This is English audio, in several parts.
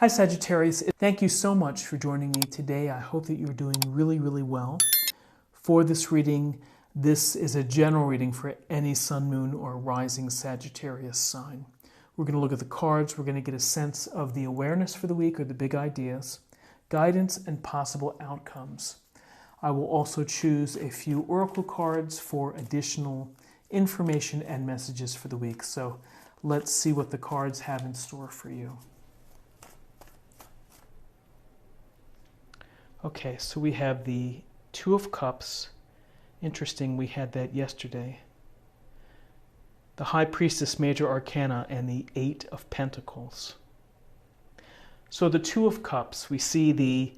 Hi Sagittarius, thank you so much for joining me today. I hope that you're doing really, really well. For this reading, this is a general reading for any sun, moon, or rising Sagittarius sign. We're going to look at the cards. We're going to get a sense of the awareness for the week or the big ideas, guidance, and possible outcomes. I will also choose a few oracle cards for additional information and messages for the week. So let's see what the cards have in store for you. Okay, so we have the Two of Cups. Interesting, we had that yesterday. The High Priestess, Major Arcana, and the Eight of Pentacles. So the Two of Cups, we see the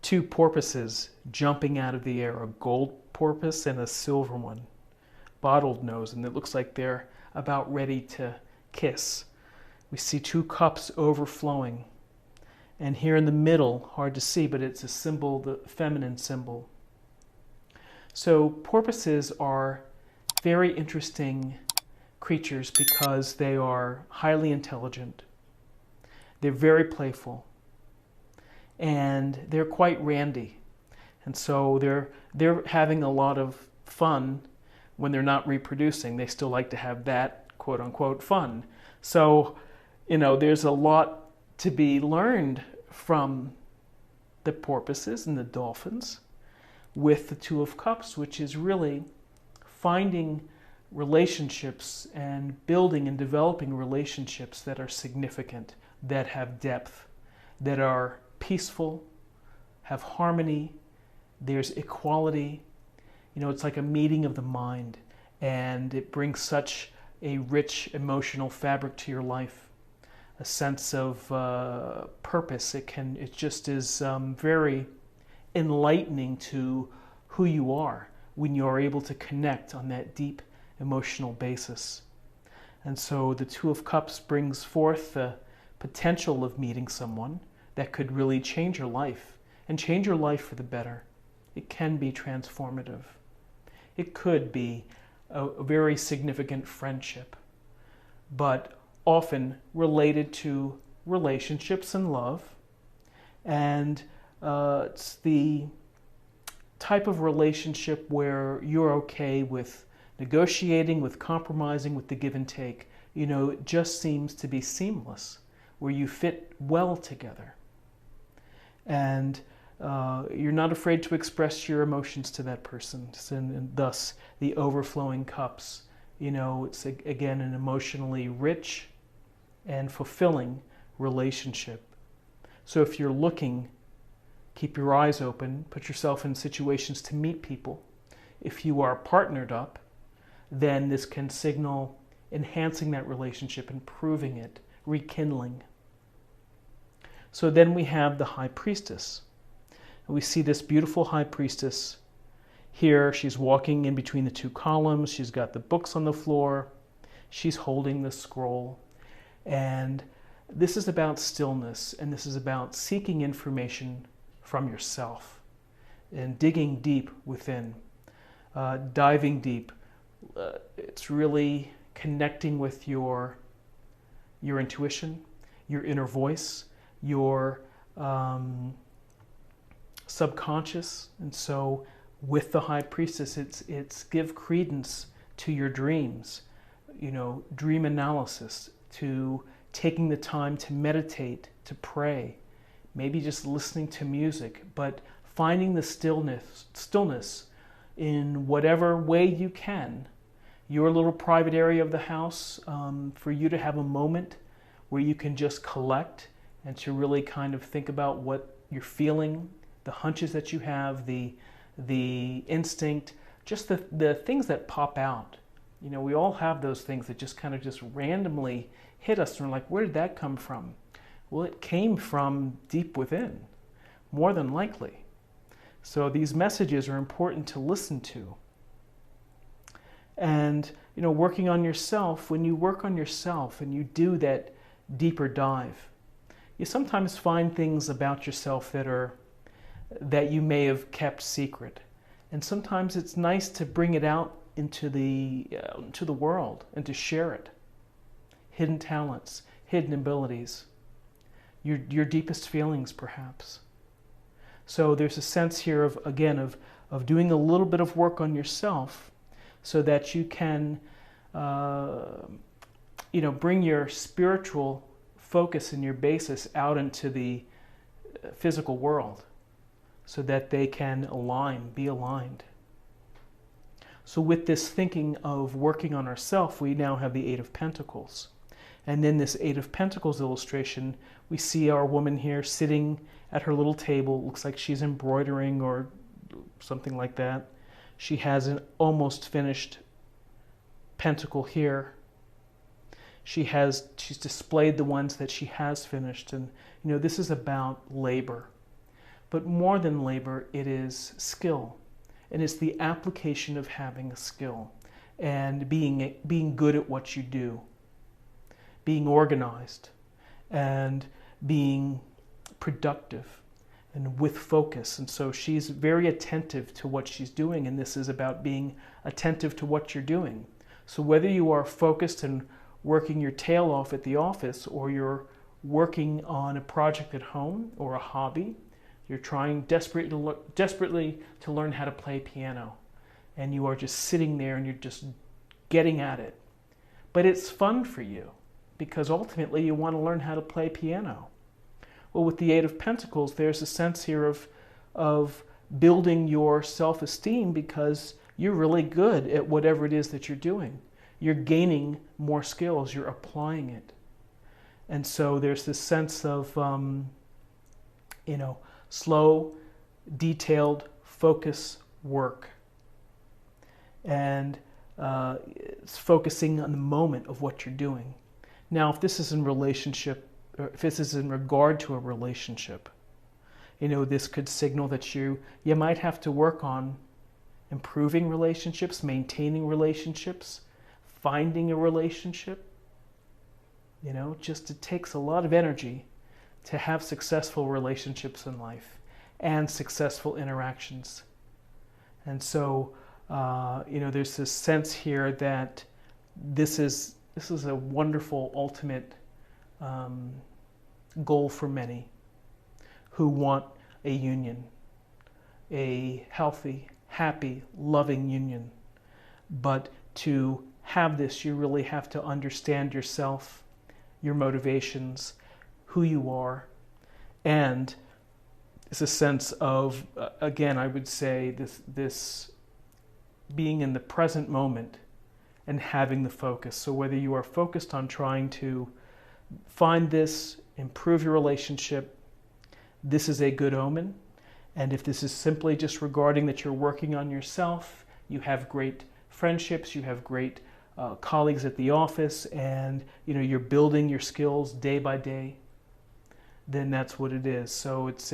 two porpoises jumping out of the air, a gold porpoise and a silver one, bottled nose, and it looks like they're about ready to kiss. We see two cups overflowing. And here in the middle, hard to see, but it's a symbol, the feminine symbol. So porpoises are very interesting creatures because they are highly intelligent. They're very playful. And they're quite randy. And so they're having a lot of fun when they're not reproducing. They still like to have that quote unquote fun. So, there's a lot to be learned from the porpoises and the dolphins with the Two of Cups, which is really finding relationships and building and developing relationships that are significant, that have depth, that are peaceful, have harmony, there's equality. It's like a meeting of the mind, and it brings such a rich emotional fabric to your life. A sense of purpose. It just is very enlightening to who you are when you are able to connect on that deep emotional basis. And so the Two of Cups brings forth the potential of meeting someone that could really change your life, and change your life for the better. It can be transformative. It could be a very significant friendship, but often related to relationships and love. And it's the type of relationship where you're okay with negotiating, with compromising, with the give and take. It just seems to be seamless, where you fit well together. And you're not afraid to express your emotions to that person, and thus the overflowing cups. It's again an emotionally rich and fulfilling relationship. So if you're looking, keep your eyes open, put yourself in situations to meet people. If you are partnered up, then this can signal enhancing that relationship, improving it, rekindling. So then we have the High Priestess. We see this beautiful High Priestess here. She's walking in between the two columns. She's got the books on the floor. She's holding the scroll. And this is about stillness, and this is about seeking information from yourself and digging deep within, diving deep. It's really connecting with your intuition, your inner voice, your subconscious. And so with the High Priestess, it's give credence to your dreams, dream analysis, to taking the time to meditate, to pray, maybe just listening to music, but finding the stillness in whatever way you can. Your little private area of the house, for you to have a moment where you can just collect and to really kind of think about what you're feeling, the hunches that you have, the instinct, just the things that pop out. We all have those things that just kind of just randomly hit us, and we're like, where did that come from? Well, it came from deep within, more than likely. So these messages are important to listen to. And, working on yourself, when you work on yourself and you do that deeper dive, you sometimes find things about yourself that you may have kept secret. And sometimes it's nice to bring it out into the world and to share it. Hidden talents, hidden abilities. your deepest feelings, perhaps. So there's a sense here of, again, of doing a little bit of work on yourself so that you can, bring your spiritual focus and your basis out into the physical world so that they can be aligned. So with this thinking of working on ourselves, we now have the Eight of Pentacles. And then this Eight of Pentacles illustration, we see our woman here sitting at her little table. It looks like she's embroidering or something like that. She has an almost finished pentacle here. She's displayed the ones that she has finished. And, this is about labor. But more than labor, it is skill. And it's the application of having a skill and being good at what you do, being organized and being productive and with focus. And so she's very attentive to what she's doing, and this is about being attentive to what you're doing. So whether you are focused and working your tail off at the office, or you're working on a project at home or a hobby, you're trying desperately to learn how to play piano, and you are just sitting there and you're just getting at it. But it's fun for you because ultimately you want to learn how to play piano. Well, with the Eight of Pentacles, there's a sense here of building your self-esteem because you're really good at whatever it is that you're doing. You're gaining more skills, you're applying it. And so there's this sense of, slow, detailed, focus work. And it's focusing on the moment of what you're doing. Now, if this is in relationship, or if this is in regard to a relationship, this could signal that you might have to work on improving relationships, maintaining relationships, finding a relationship. It takes a lot of energy to have successful relationships in life and successful interactions. And so, there's this sense here that this is a wonderful ultimate goal for many who want a union, a healthy, happy, loving union. But to have this, you really have to understand yourself, your motivations, who you are, and it's a sense of, again, I would say this being in the present moment and having the focus. So whether you are focused on trying to find this, improve your relationship, this is a good omen. And if this is simply just regarding that you're working on yourself, you have great friendships, you have great colleagues at the office, and you're building your skills day by day, then that's what it is. So it's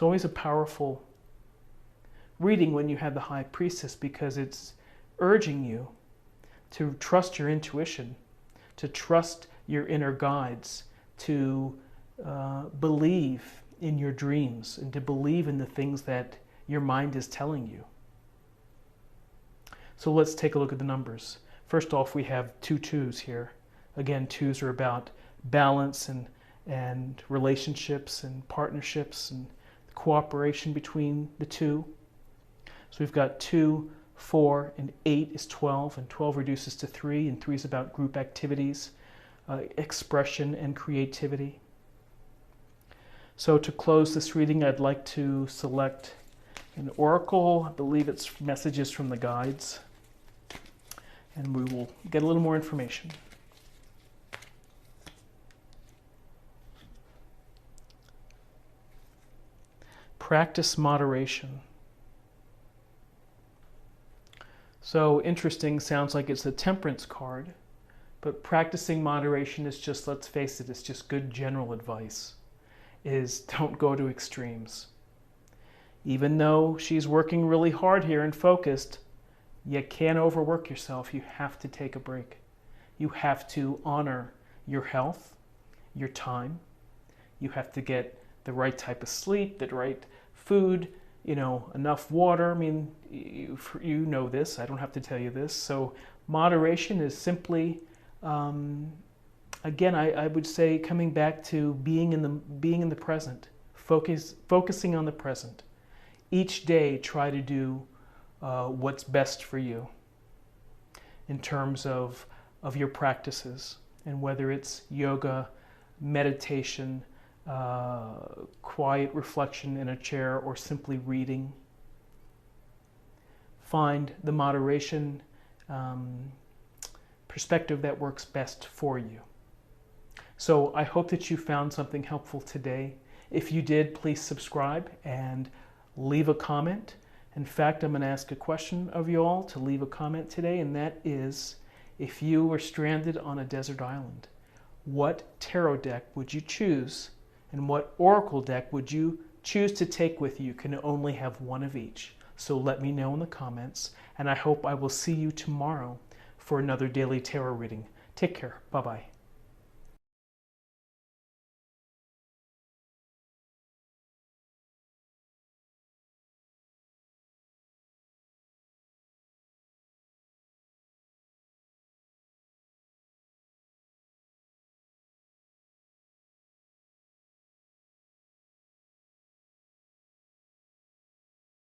always a powerful reading when you have the High Priestess, because it's urging you to trust your intuition, to trust your inner guides, to believe in your dreams, and to believe in the things that your mind is telling you. So let's take a look at the numbers. First off, we have 2 2s here. Again, 2s are about balance and relationships and partnerships and cooperation between the two. So we've got 2, 4, and 8 is 12, and 12 reduces to 3, and 3 is about group activities, expression, and creativity. So to close this reading, I'd like to select an oracle. I believe it's messages from the guides, and we will get a little more information. Practice moderation. So interesting, sounds like it's a temperance card, but practicing moderation is just, let's face it, it's just good general advice, is don't go to extremes. Even though she's working really hard here and focused, you can't overwork yourself. You have to take a break. You have to honor your health, your time. You have to get the right type of sleep, the right food, enough water. I mean, you know this. I don't have to tell you this. So moderation is simply again, I would say coming back to being in the present, focusing on the present. Each day, try to do what's best for you in terms of your practices, and whether it's yoga, meditation, quiet reflection in a chair, or simply reading. Find the moderation perspective that works best for you. So I hope that you found something helpful today. If you did, please subscribe and leave a comment. In fact, I'm going to ask a question of you all to leave a comment today, and that is, if you were stranded on a desert island, what tarot deck would you choose, and what oracle deck would you choose to take with you? You can only have one of each. So let me know in the comments, and I hope I will see you tomorrow for another daily tarot reading. Take care. Bye-bye.